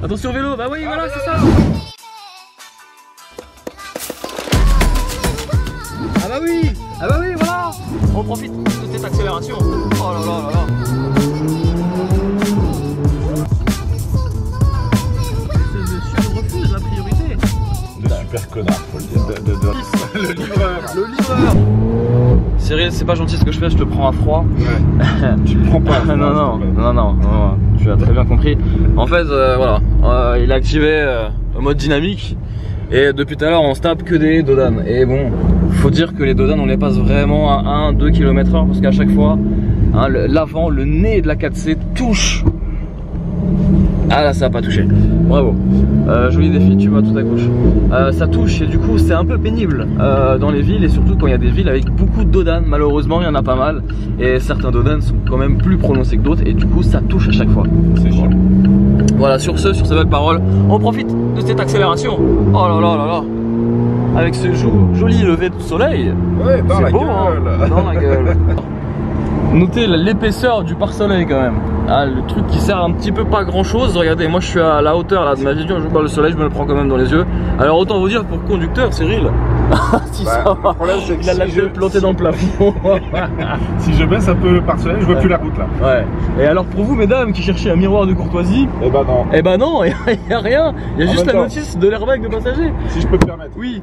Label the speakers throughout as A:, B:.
A: Attention vélo, bah oui, voilà, c'est ça. Ah bah oui, voilà. On profite de cette accélération. Oh là là là là. Ce monsieur refuse la priorité.
B: Le super connard, faut le dire. Le livreur.
A: Le livreur. Cyril, c'est pas gentil ce que je fais, je te prends à froid.
B: Ouais. Tu me prends pas à froid.
A: Non, tu as très bien compris. En fait, voilà, il a activé le mode dynamique. Et depuis tout à l'heure on se tape que des dodanes. Et bon, faut dire que les dodanes on les passe vraiment à 1-2 km/h parce qu'à chaque fois hein, l'avant, le nez de la 4C touche. Ah là ça a pas touché. Bravo. Joli défi, tu vois tout à gauche. Ça touche et du coup c'est un peu pénible dans les villes et surtout quand il y a des villes avec beaucoup de dodanes. Malheureusement il y en a pas mal et certains dodanes sont quand même plus prononcés que d'autres et du coup ça touche à chaque fois.
B: C'est chiant.
A: Voilà, sur ces belles paroles, on profite de cette accélération. Oh là là là là. Avec ce joli lever de soleil.
B: Ouais, dans la
A: beau,
B: gueule.
A: Hein, dans la gueule. Notez l'épaisseur du pare-soleil quand même. Ah, le truc qui sert un petit peu pas grand chose. Regardez, moi je suis à la hauteur là, de ma vision, je vois le soleil, je me le prends quand même dans les yeux. Alors autant vous dire pour le conducteur, Cyril. Si
B: bah,
A: ça va.
B: Le problème c'est que
A: il a la gueule plantée dans le plafond.
B: Si je baisse un peu le pare-soleil, je vois plus la route là.
A: Ouais. Et alors pour vous mesdames qui cherchez un miroir de courtoisie,
B: eh ben non.
A: Eh ben non, il n'y a rien. Il y a juste la
B: temps,
A: notice de l'airbag de passager.
B: Si je peux me permettre.
A: Oui.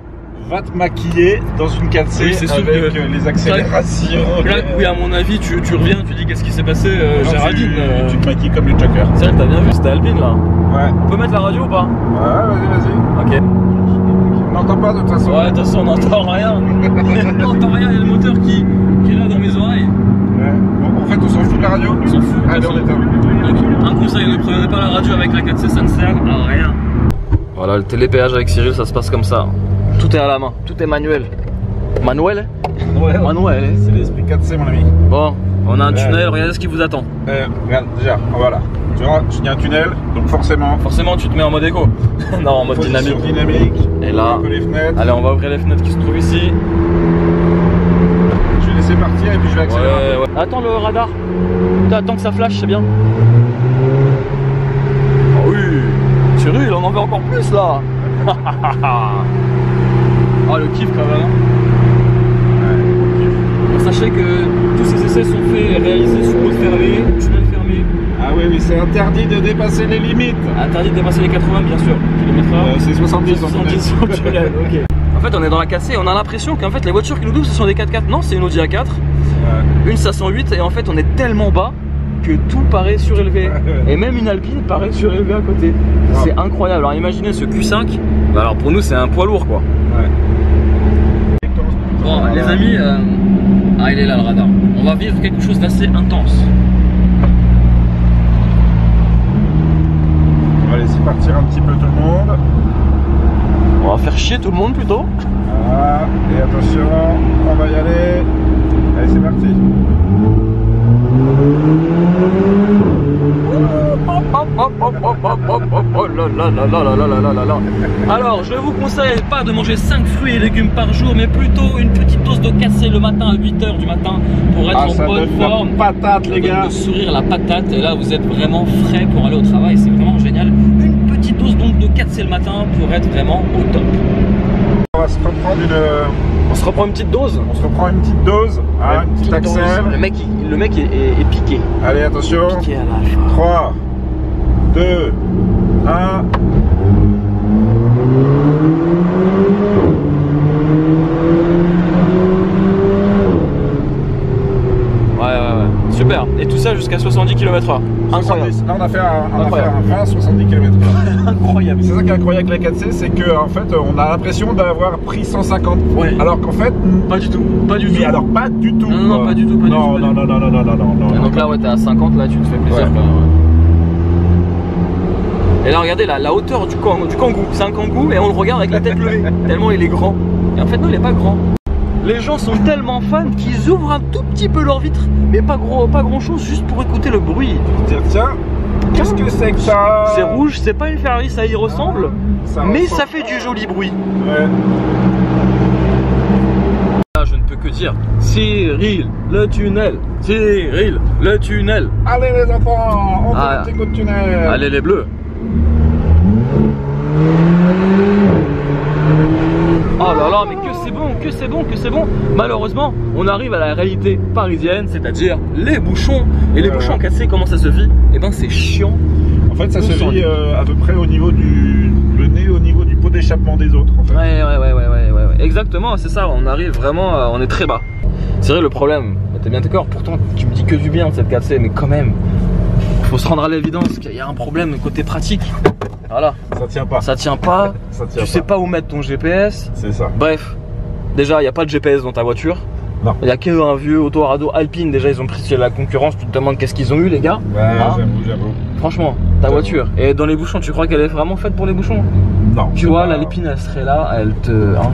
B: Va te maquiller dans une 4C
A: Oui, c'est sûr
B: avec
A: que
B: les accélérations.
A: Là, oui, à mon avis, tu reviens, tu dis qu'est-ce qui s'est passé, Géraldine.
B: Tu te maquilles comme le Joker.
A: C'est vrai que t'as bien vu, c'était Alpine là.
B: Ouais.
A: On peut mettre la radio ou pas?
B: Ouais, vas-y.
A: Ok.
B: On n'entend pas de toute façon.
A: Ouais, de toute façon, on n'entend rien. On n'entend rien, il y a le moteur qui est là dans mes oreilles.
B: Ouais. Bon, en fait, on s'en fout de la radio.
A: On s'en fout.
B: Allez, on éteint.
A: Donc, un conseil, ne prenez pas la radio avec la 4C, ça ne sert à rien. Voilà, le télépéage avec Cyril, ça se passe comme ça. Tout est à la main, tout est manuel. Manuel?
B: Ouais,
A: Manuel.
B: c'est l'esprit 4C, mon ami.
A: Bon, on a un tunnel, regardez ce qui vous attend.
B: Regarde, déjà, voilà. Tu vois, il y a un tunnel, donc forcément.
A: Forcément, tu te mets en mode éco. Non, en mode dynamique. Et là,
B: les fenêtres.
A: allez, on va ouvrir les fenêtres qui se trouvent ici.
B: Je vais laisser partir et puis je vais accélérer.
A: Ouais. Attends le radar. Attends que ça flash, c'est bien. Oh oui, Cyril, on en veut encore plus là. Ah, le kiff quand même. Ouais, sachez que tous ces essais sont faits et réalisés sur route fermée, tunnel fermé.
B: Ah oui, c'est interdit de dépasser les limites.
A: Interdit de dépasser les 80 bien sûr.
B: C'est 70
A: sur le tunnel, ok. En fait on est dans la 4C, on a l'impression qu'en fait les voitures qui nous doublent ce sont des 4x4. Non, c'est une Audi A4, une 508 et en fait on est tellement bas que tout paraît surélevé. Et même une Alpine paraît surélevée à côté. C'est incroyable. Alors imaginez ce Q5, bah alors pour nous c'est un poids lourd quoi. Bon les amis, ah il est là le radar. On va vivre quelque chose d'assez intense.
B: On va laisser partir un petit peu tout le monde.
A: On va faire chier tout le monde plutôt.
B: Voilà, et attention, on va y aller. Allez, c'est parti.
A: Alors je vous conseille pas de manger 5 fruits et légumes par jour, mais plutôt une petite dose de 4C le matin à 8 h du matin pour être en bonne forme.
B: Patate les gars.
A: Le sourire, la patate, et là vous êtes vraiment frais pour aller au travail, c'est vraiment génial. Une petite dose donc de 4C le matin pour être vraiment au top.
B: On va se reprendre
A: On se reprend une petite dose.
B: On se reprend une petite dose, hein, une petite accès.
A: Le mec est piqué.
B: Allez, attention.
A: Piqué à la
B: 3, 2, 1.
A: Ouais. Super. Et tout ça jusqu'à 70 km/h. Incroyable.
B: Là, on a fait un 20-70 km/h.
A: Incroyable.
B: C'est ça qui est incroyable avec la 4C, c'est qu'en fait, on a l'impression d'avoir pris 150.
A: Ouais.
B: Alors qu'en fait,
A: pas du tout. Pas du tout.
B: Mais alors, pas du tout.
A: Non, pas du tout.
B: Non.
A: Donc là, ouais, t'es à 50, là, tu te fais plaisir.
B: Ouais.
A: Là, ouais. Et là, regardez la hauteur du kangou. C'est un kangou et on le regarde avec la tête levée. Tellement il est grand. Et en fait, non, il est pas grand. Les gens sont tellement fans qu'ils ouvrent un tout petit peu leur vitre, mais pas grand chose, juste pour écouter le bruit.
B: Tiens, qu'est-ce que c'est que ça?
A: C'est rouge, c'est pas une Ferrari, ça y ressemble, mais ça fait du joli bruit.
B: Ouais.
A: Là, je ne peux que dire, Cyril, le tunnel, Cyril, le tunnel.
B: Allez les enfants, on fait un petit coup de tunnel.
A: Allez les bleus. malheureusement, on arrive à la réalité parisienne, c'est-à-dire les bouchons. Et les bouchons en 4C, comment ça se vit? Eh ben c'est chiant.
B: En fait, ça se vit à peu près au niveau le nez au niveau du pot d'échappement des autres. En fait.
A: Ouais. Exactement, c'est ça. On arrive vraiment, on est très bas. C'est vrai, le problème, t'es bien d'accord, pourtant tu me dis que du bien de cette 4C, mais quand même, faut se rendre à l'évidence qu'il y a un problème côté pratique. Voilà.
B: Ça tient pas.
A: Ça tient pas.
B: Ça tient
A: tu sais pas où mettre ton GPS.
B: C'est ça.
A: Bref, déjà, il n'y a pas de GPS dans ta voiture.
B: Non.
A: Il n'y a qu'un vieux autoradio Alpine. Déjà, ils ont pris la concurrence. Tu te demandes qu'est-ce qu'ils ont eu, les gars.
B: Ouais,
A: hein,
B: j'avoue.
A: Franchement, ta voiture. Et dans les bouchons, tu crois qu'elle est vraiment faite pour les bouchons?
B: Non.
A: Tu vois, l'Alpine, elle serait là, elle te. Hein.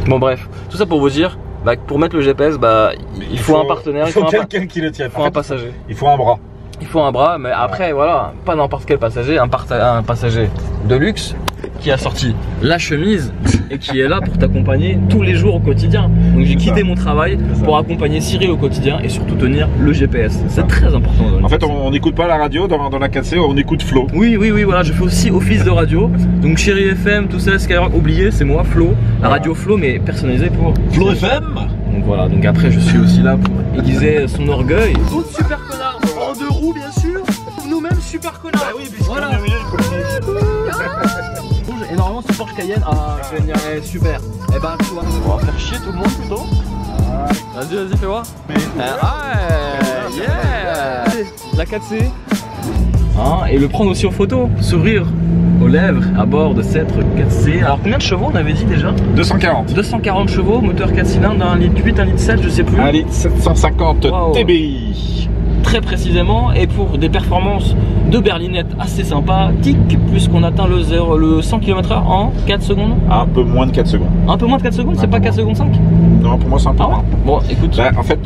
A: Bon, bref, tout ça pour vous dire, bah, pour mettre le GPS, bah, il faut un partenaire.
B: Il faut quelqu'un qui le tienne.
A: Il faut un passager.
B: Il faut un bras.
A: Il faut un bras, mais après, voilà, pas n'importe quel passager, un passager de luxe qui a sorti la chemise et qui est là pour t'accompagner tous les jours au quotidien. Donc j'ai quitté mon travail pour accompagner Cyril au quotidien et surtout tenir le GPS. C'est très important.
B: En fait, on n'écoute pas la radio dans la 4C, on écoute Flo.
A: Oui, voilà, je fais aussi office de radio. Donc Chéri FM, tout ça, Skyrock, oublié, c'est moi, Flo. La radio Flo, mais personnalisée pour
B: Flo FM.
A: Donc voilà, donc après je suis aussi là pour aiguiser son orgueil. D'autres super connards en 2 roues bien sûr, nous-mêmes super connards. Ah oui, voilà. Énormément ce Porsche Cayenne, ah génial, super. Eh ben tu vois, on va faire chier tout le monde plutôt. Vas-y, fais voir. Yeah. La 4C. Hein, et le prendre aussi en photo, sourire aux lèvres à bord de cette 4C. Alors combien de chevaux on avait dit déjà?
B: 240.
A: 240 chevaux, moteur 4 cylindres, 1,8 litre, 1,7 litre, je sais plus.
B: 1,750 litre
A: wow.
B: TBI.
A: Très précisément, et pour des performances de berlinette assez sympathiques, puisqu'on atteint le 100 km/h en 4 secondes.
B: Un peu moins de 4 secondes.
A: Un peu moins de 4 secondes, c'est pas 4 secondes 5?
B: Non, pour moi c'est un peu moins.
A: Bon, écoute.
B: Bah, en fait,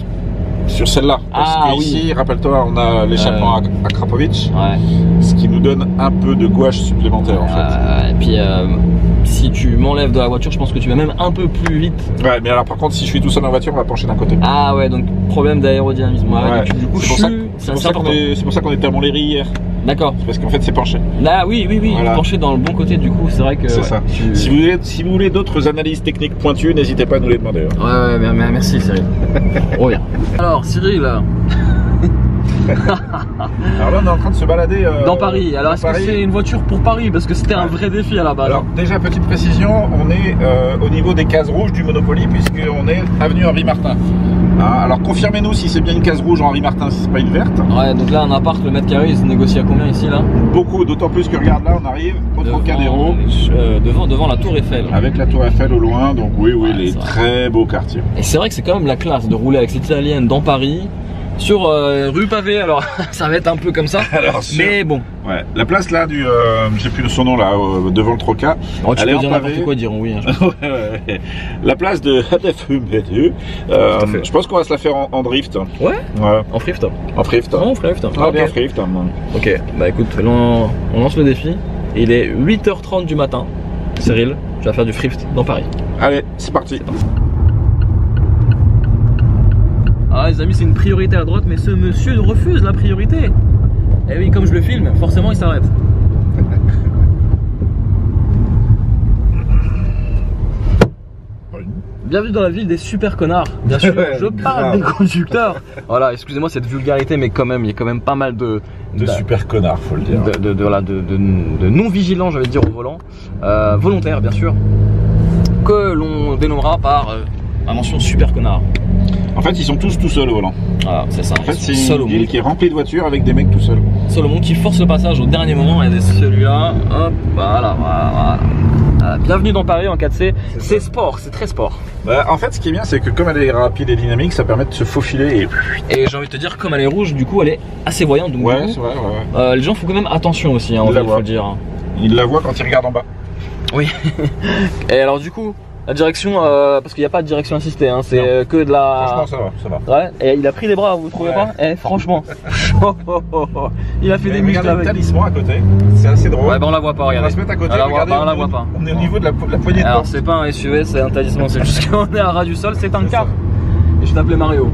B: sur celle-là, parce que ici, rappelle-toi, on a l'échappement à Krapovic, ce qui nous donne un peu de gouache supplémentaire en fait.
A: Et puis, si tu m'enlèves de la voiture, je pense que tu vas même un peu plus vite.
B: Ouais, mais alors par contre, si je suis tout seul en voiture, on va pencher d'un côté.
A: Ah ouais, donc problème d'aérodynamisme. Ouais, donc, du coup,
B: c'est pour ça qu'on était à Montlhéry hier.
A: D'accord.
B: Parce qu'en fait, c'est penché.
A: Là, oui, voilà. Penché dans le bon côté, du coup, c'est vrai que.
B: C'est ça. Si vous voulez d'autres analyses techniques pointues, n'hésitez pas à nous les demander.
A: Ouais, merci Cyril. Oh bien. Alors, Cyril.
B: Alors là on est en train de se balader
A: dans Paris. Alors est-ce que c'est une voiture pour Paris? Parce que c'était un vrai défi à la base.
B: Alors déjà petite précision, on est au niveau des cases rouges du Monopoly puisqu'on est avenue Henri Martin. Alors confirmez-nous si c'est bien une case rouge Henri Martin, si c'est pas une verte.
A: Ouais, donc là un appart, le mètre carré il se négocie à combien ici là?
B: Beaucoup, d'autant plus que regarde là on arrive au Trocadéro.
A: Devant la tour Eiffel.
B: Avec la tour Eiffel au loin, donc oui les très beaux quartiers.
A: Et c'est vrai que c'est quand même la classe de rouler avec cette italienne dans Paris. Sur rue pavée, alors ça va être un peu comme ça, alors, mais bon.
B: Ouais, la place là du, j'ai plus son nom là, devant le Troca.
A: Oh, tu peux dire n'importe quoi, diront oui. Hein,
B: ouais. La place de je pense qu'on va se la faire en drift.
A: Ouais. En thrift.
B: En thrift.
A: En thrift.
B: Ah, bien thrift.
A: Ok, bah écoute, on lance le défi. Il est 8h30 du matin. Cyril, tu vas faire du thrift dans Paris.
B: Allez, c'est parti.
A: Ah les amis, c'est une priorité à droite, mais ce monsieur refuse la priorité. Et oui, comme je le filme, forcément il s'arrête. Bienvenue dans la ville des super connards. Bien sûr, je parle des conducteurs. Voilà, excusez-moi cette vulgarité, mais quand même, il y a quand même pas mal de
B: super connards, faut le dire.
A: De non-vigilants, j'allais dire, au volant. Volontaires, bien sûr. Que l'on dénommera par la mention super connard.
B: En fait, ils sont tous tout seuls au volant.
A: Ah, c'est ça.
B: En fait, c'est une ville qui est remplie de voitures avec des mecs tout seuls.
A: Solomon qui force le passage au dernier moment. Et celui-là, hop, voilà. Bienvenue dans Paris en 4C. C'est sport, c'est très sport.
B: Bah, en fait, ce qui est bien, c'est que comme elle est rapide et dynamique, ça permet de se faufiler. Et
A: j'ai envie de te dire, comme elle est rouge, du coup, elle est assez voyante. Donc,
B: ouais, c'est vrai.
A: Les gens font quand même attention aussi, hein, il faut le dire.
B: Ils la voient quand ils regardent en bas.
A: Oui. Et alors, du coup. La direction, parce qu'il n'y a pas de direction assistée, hein, c'est que de la...
B: Franchement, ça va.
A: Ouais, et il a pris des bras, vous trouvez pas? Eh, franchement. Il a fait des muscles avec.
B: Le talisman à côté, c'est assez drôle.
A: Ouais, bah on la voit pas, regardez.
B: On va se mettre à côté,
A: regardez, on la voit pas.
B: On est au niveau de la poignée de
A: Alors, c'est pas un SUV, c'est un talisman, c'est juste qu'on est à ras du sol, c'est un car. Et je t'appelais Mario.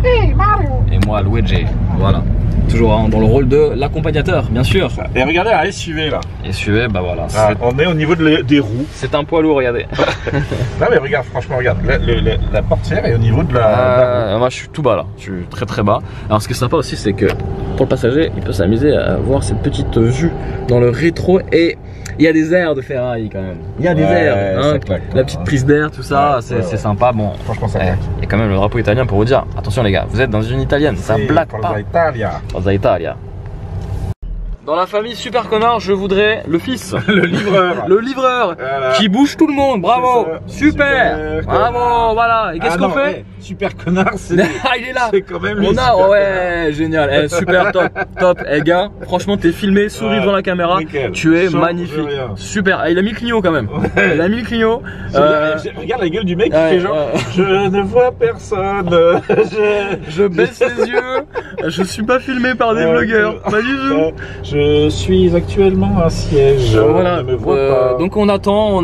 C: Hey Mario.
A: Et moi, Luigi, voilà. Toujours hein, dans le rôle de l'accompagnateur, bien sûr.
B: Et regardez un SUV là.
A: SUV, bah voilà.
B: Ah, on est au niveau des roues.
A: C'est un poids lourd, regardez.
B: Non mais regarde, franchement, regarde. La portière est au niveau de la roue.
A: Moi je suis tout bas là, je suis très bas. Alors ce qui est sympa aussi, c'est que pour le passager, il peut s'amuser à voir cette petite vue dans le rétro et il y a des airs de Ferrari quand même. Il y a des airs, hein,
B: claque,
A: la petite prise d'air, tout ça, c'est sympa. Bon,
B: franchement, ça claque.
A: Il y a quand même le drapeau italien pour vous dire, attention les gars, vous êtes dans une italienne, ça blague pas.
B: Forza Italia.
A: Forza Italia. Dans la famille Super Connard, je voudrais le fils.
B: Le livreur.
A: Le livreur
B: voilà.
A: Qui bouge tout le monde, bravo. Super. Bravo, voilà. Et qu'est-ce qu'on fait?
B: Super Connard, c'est
A: il est là.
B: C'est quand même lui.
A: On a, ouais, génial. Super, top. gars, franchement, t'es filmé, souris devant la caméra.
B: Nickel.
A: Tu es magnifique. Super. Il a mis le clignot quand même.
B: Ouais.
A: Il a mis le clignot.
B: Regarde la gueule du mec qui fait genre je ne vois personne.
A: Je baisse les yeux. Je suis pas filmé par des blogueurs. Pas du tout.
B: Je suis actuellement à un siège.
A: Voilà.
B: Ne me vois pas.
A: Donc on attend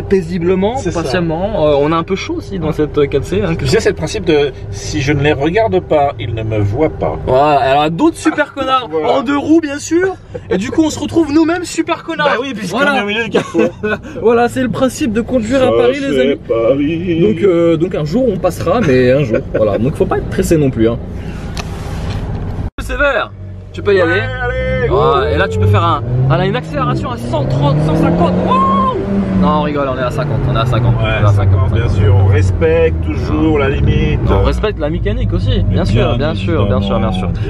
A: paisiblement, patiemment. On a un peu chaud aussi dans cette 4C. Hein,
B: tu sais, c'est le principe de si je ne les regarde pas, ils ne me voient pas.
A: Voilà. Alors d'autres super connards en 2 roues bien sûr. Et du coup on se retrouve nous-mêmes super connards.
B: Bah oui, puisqu'on est au milieu du carrefour.
A: Voilà, c'est le principe de conduire à Paris, les amis.
B: Paris.
A: Donc un jour on passera, mais un jour. Voilà. Donc faut pas être pressé non plus. Hein. Sévère. Tu peux y aller. Et là tu peux faire une accélération à 130, 150. Wow. Non, on rigole, on est à 50. On est à 50.
B: Ouais, on est à 50, bien sûr. On respecte toujours la limite.
A: On respecte la mécanique aussi. Bien sûr.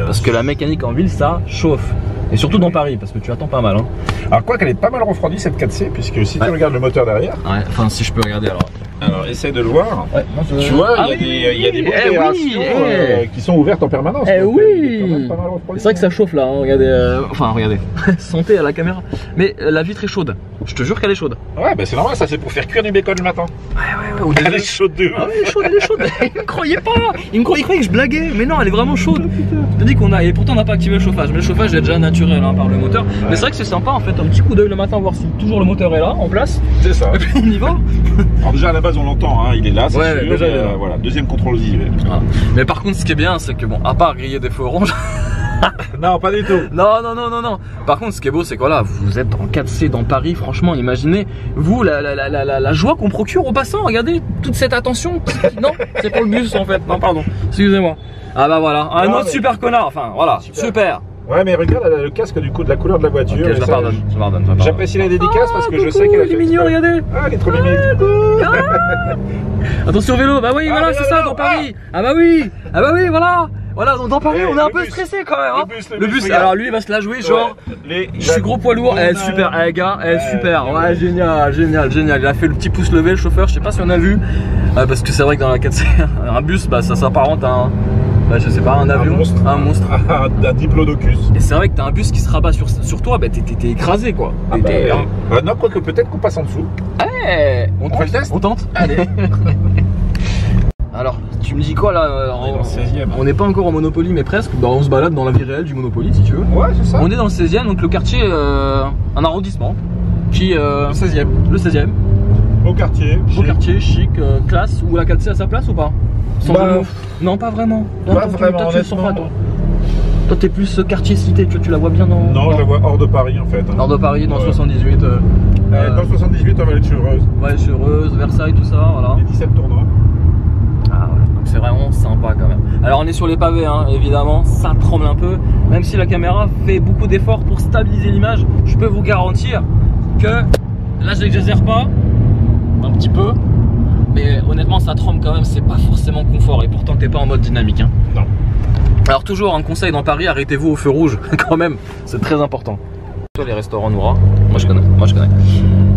A: Parce que la mécanique en ville, ça chauffe. Et surtout dans Paris, parce que tu attends pas mal. Hein.
B: Alors quoi qu'elle est pas mal refroidie cette 4C, puisque si tu regardes le moteur derrière.
A: Ouais, enfin si je peux regarder alors.
B: Alors essaye de le voir.
A: Ouais,
B: tu vois, il y a des modérations qui sont ouvertes en permanence.
A: Oui. C'est vrai que ça chauffe là, hein. Regardez. Regardez. Sentez à la caméra. Mais la vitre est chaude. Je te jure qu'elle est chaude.
B: Ouais, bah c'est normal, ça c'est pour faire cuire du bacon le matin.
A: Ouais.
B: Elle est chaude de ouf.
A: Ah oui, elle est chaude. Il me croyait pas. Il croyait que je blaguais. Mais non, elle est vraiment chaude. Je te dis qu'on a. Et pourtant on n'a pas activé le chauffage. Mais le chauffage est déjà naturel hein, par le moteur. Ouais. Mais c'est vrai que c'est sympa en fait, un petit coup d'œil le matin, voir si toujours le moteur est là, en place.
B: C'est ça.
A: Et puis on y va.
B: Alors déjà à la base on l'entend, hein, il est là, c'est sûr.
A: Déjà,
B: voilà, deuxième contrôle aux IV.
A: Voilà. Mais par contre ce qui est bien, c'est que bon, à part griller des feux oranges.
B: Non, pas du tout.
A: Non. Par contre, ce qui est beau, c'est que voilà, vous êtes en 4C dans Paris. Franchement, imaginez, vous, la joie qu'on procure aux passants. Regardez, toute cette attention. Non, c'est pour le bus en fait. Non, pardon. Excusez-moi. Ah bah voilà, un autre super connard. Enfin, voilà, super.
B: Ouais, mais regarde le casque du coup de la couleur de la voiture.
A: Okay, je la pardonne.
B: J'apprécie la dédicace parce que je sais qu'elle
A: est mignon, regardez.
B: Ah, elle est trop mignonne.
A: Attention vélo, bah oui, voilà, c'est ça dans Paris. Ah bah oui, voilà. Voilà, dans Paris, on est un peu stressé quand même. Hein. Le bus, alors lui, il va se la jouer, genre. Je suis gros poids lourd, super, gars, super. Ouais, génial. Il a fait le petit pouce levé, le chauffeur, je sais pas si on a vu. Parce que c'est vrai que dans la 4C, un bus, bah ça s'apparente à je sais pas, un avion, un monstre.
B: Un diplodocus.
A: Et c'est vrai que t'as un bus qui se rabat sur toi, bah t'es écrasé quoi.
B: Non, quoique peut-être qu'on passe en dessous.
A: On
B: fait le test.
A: On tente. Allez. Alors, tu me dis quoi là? On n'est pas encore en Monopoly, mais presque. Bah, on se balade dans la vie réelle du Monopoly si tu veux.
B: Ouais, c'est ça.
A: On est dans le 16e, donc le quartier, un arrondissement. Qui,
B: le 16e.
A: Le 16e.
B: Beau quartier.
A: Beau quartier, chic, classe. Où la 4C a sa place ou pas? Non, pas vraiment.
B: Pas vraiment,
A: honnêtement. Toi, t'es plus quartier cité, tu la vois bien dans.
B: Non, je la vois hors de Paris en fait.
A: Hors de Paris, dans 78.
B: Dans 78, on va aller Chevreuse.
A: Ouais, Chevreuse, Versailles, tout ça, voilà.
B: Les 17 tournants.
A: Ah ouais, donc c'est vraiment sympa quand même. Alors on est sur les pavés, hein, évidemment, ça tremble un peu. Même si la caméra fait beaucoup d'efforts pour stabiliser l'image, je peux vous garantir que là je n'exagère pas, un petit peu. Mais honnêtement ça tremble quand même, c'est pas forcément confort. Et pourtant t'es pas en mode dynamique hein.
B: Non.
A: Alors toujours un conseil dans Paris, arrêtez-vous au feu rouge quand même, c'est très important. Sur les restaurants Noura, moi je connais.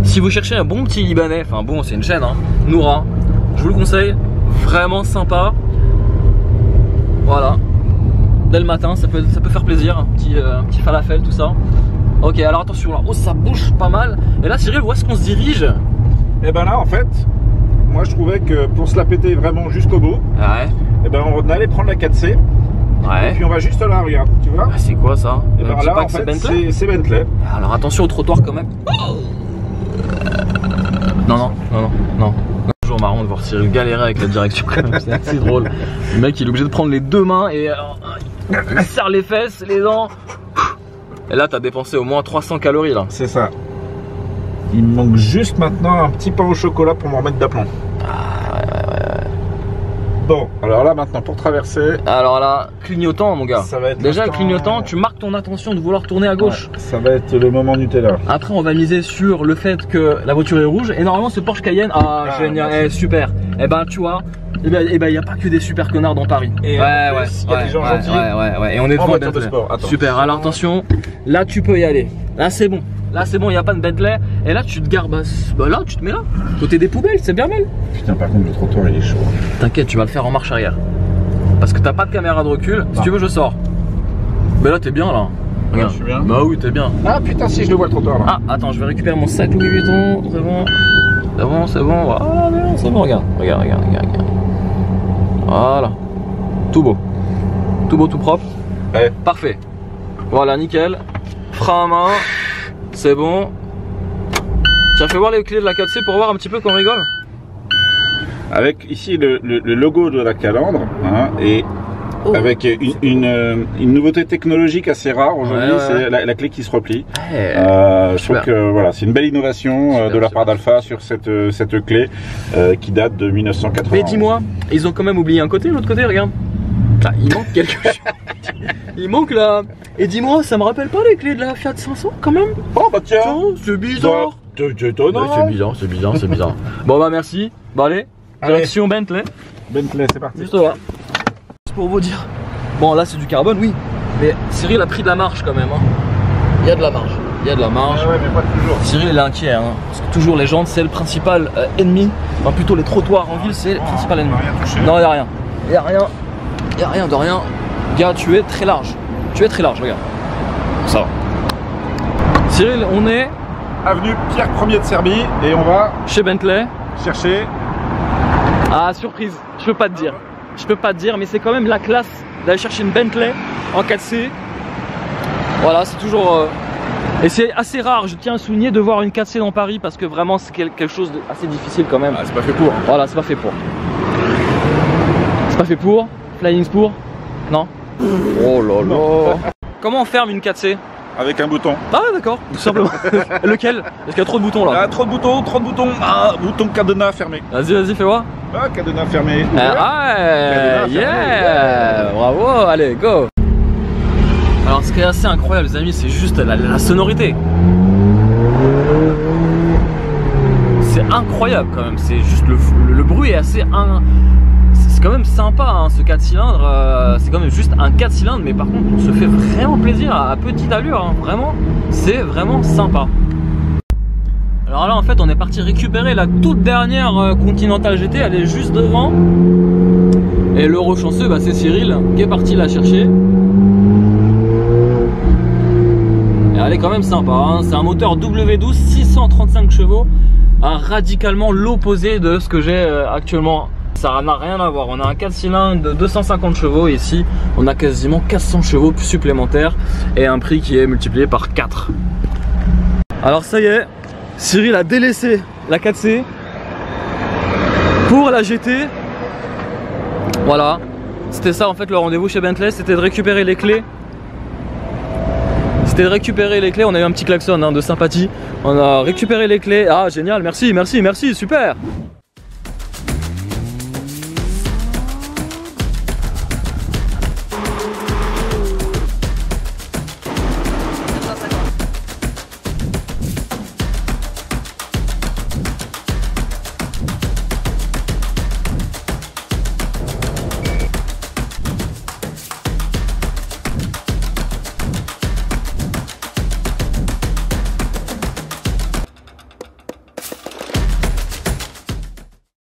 A: Si vous cherchez un bon petit Libanais, enfin bon c'est une chaîne hein, Noura, je vous le conseille, vraiment sympa. Voilà, dès le matin ça peut faire plaisir, un petit falafel tout ça. Ok, alors attention là, oh ça bouge pas mal. Et là Cyril, où est-ce qu'on se dirige?
B: Et ben là en fait, moi je trouvais que pour se la péter vraiment jusqu'au bout, et ben on allait prendre la 4C.
A: Ouais.
B: Et puis on va juste là, regarde, tu vois.
A: Ah, c'est quoi ça?
B: Et ben là en fait c'est Bentley.
A: Alors attention au trottoir quand même. Non. Toujours marrant de voir Cyril galérer avec la direction quand même, c'est assez drôle. Le mec il est obligé de prendre les deux mains et serre les fesses, les dents. Et là, t'as dépensé au moins 300 calories là.
B: C'est ça. Il me manque juste maintenant un petit pain au chocolat pour m'en remettre d'aplomb.
A: Ah, ouais.
B: Bon, alors là maintenant pour traverser.
A: Alors là, clignotant mon gars.
B: Ça va être
A: déjà clignotant, tu marques ton attention de vouloir tourner à gauche.
B: Ouais, ça va être le moment Nutella.
A: Après, on va miser sur le fait que la voiture est rouge. Et normalement, ce Porsche Cayenne, génial, super. Et ben, tu vois, il n'y a pas que des super connards dans Paris.
B: Et il y a des gens gentils.
A: Et on est devant
B: voiture de sport. Attends.
A: Super, alors attention, là tu peux y aller. Là c'est bon. Là c'est bon, il n'y a pas de Bentley. Et là tu te gares, bah là tu te mets là. Côté des poubelles, c'est bien mal.
B: Putain, par contre, le trottoir il est chaud.
A: T'inquiète, tu vas le faire en marche arrière. Parce que t'as pas de caméra de recul. Si tu veux, je sors. Mais là t'es bien là.
B: Regarde, je suis bien.
A: Bah oui, t'es bien.
B: Ah putain, si je le vois le trottoir là.
A: Ah, attends, je vais récupérer mon sac Louis Vuitton. C'est bon. C'est bon. Voilà, c'est bon, regarde. Voilà. Tout beau, tout propre.
B: Ouais.
A: Parfait. Voilà, nickel. Frein à main. C'est bon. Tu as fait voir les clés de la 4C pour voir un petit peu qu'on rigole.
B: Avec ici le logo de la calandre, hein, et avec une nouveauté technologique assez rare aujourd'hui, c'est la clé qui se replie. Je trouve que voilà, c'est une belle innovation de la part d'Alfa sur cette clé qui date de 1980.
A: Mais dis-moi, ils ont quand même oublié un côté, l'autre côté, regarde. Là, il manque quelque chose. Il manque là. Et dis-moi, ça me rappelle pas les clés de la Fiat 500 quand même?
B: Oh bah tiens,
A: c'est bizarre.
B: C'est étonnant.
A: C'est bizarre. Bon bah merci. Bon allez. Direction Bentley.
B: Bentley, c'est parti.
A: Juste là. Juste pour vous dire. Bon là c'est du carbone, oui. Mais Cyril a pris de la marge quand même. Hein. Il y a de la marge.
B: Ouais, mais pas toujours.
A: Cyril il est inquiet. Hein. Parce que toujours les jantes c'est le principal ennemi. Enfin plutôt les trottoirs en ville c'est le principal ennemi. Non, il n'y a rien. Il n'y a rien de rien. Gars, tu es très large. Regarde. Ça va. Cyril, on est
B: avenue Pierre Ier de Serbie et on va
A: chez Bentley
B: chercher.
A: Ah, surprise, je peux pas te dire, mais c'est quand même la classe d'aller chercher une Bentley en 4C. Voilà, c'est toujours... Et c'est assez rare, je tiens à souligner, de voir une 4C dans Paris parce que vraiment c'est quelque chose d'assez difficile quand même.
B: Ah, c'est pas fait pour. Hein.
A: Voilà, c'est pas fait pour. C'est pas fait pour. Flying Spoor. Non. Oh là là. Comment on ferme une 4C?
B: Avec un bouton.
A: Ah d'accord, tout simplement. Lequel? Parce qu'il y a trop de boutons là.
B: Ah, trop de boutons. Ah, bouton cadenas fermé.
A: Vas-y, fais voir.
B: Ah, cadenas fermé.
A: Ah, yeah. Bravo, allez, go. Alors ce qui est assez incroyable les amis, c'est juste la sonorité. C'est incroyable quand même, c'est juste le bruit est assez... C'est quand même sympa hein, ce 4 cylindres, c'est quand même juste un 4 cylindres, mais par contre on se fait vraiment plaisir à petite allure, hein, vraiment, c'est vraiment sympa. Alors là en fait on est parti récupérer la toute dernière Continental GT, elle est juste devant. Et l'heureux chanceux bah, c'est Cyril qui est parti la chercher. Et elle est quand même sympa, hein, c'est un moteur W12 635 chevaux, radicalement l'opposé de ce que j'ai actuellement. Ça n'a rien à voir, on a un 4 cylindres de 250 chevaux et ici on a quasiment 400 chevaux supplémentaires et un prix qui est multiplié par 4. Alors ça y est, Cyril a délaissé la 4C pour la GT. Voilà, c'était ça en fait le rendez-vous chez Bentley, c'était de récupérer les clés. On a eu un petit klaxon hein, de sympathie. On a récupéré les clés. Ah génial, merci, super.